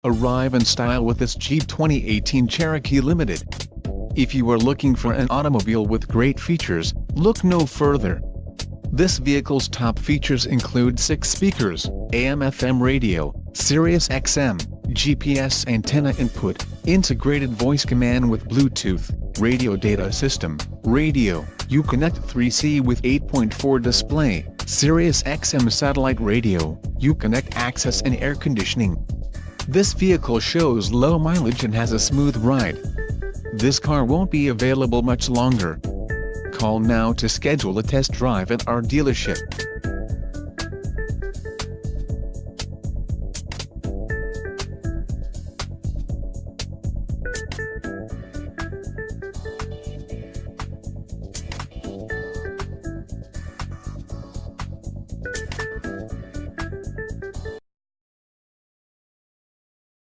Arrive in style with this Jeep 2018 Cherokee Limited. If you are looking for an automobile with great features, look no further. This vehicle's top features include 6 speakers, AM/FM radio, Sirius XM, GPS antenna input, integrated voice command with Bluetooth, radio data system, radio, Uconnect 3C with 8.4 display, Sirius XM satellite radio, Uconnect access and air conditioning. This vehicle shows low mileage and has a smooth ride. This car won't be available much longer. Call now to schedule a test drive at our dealership.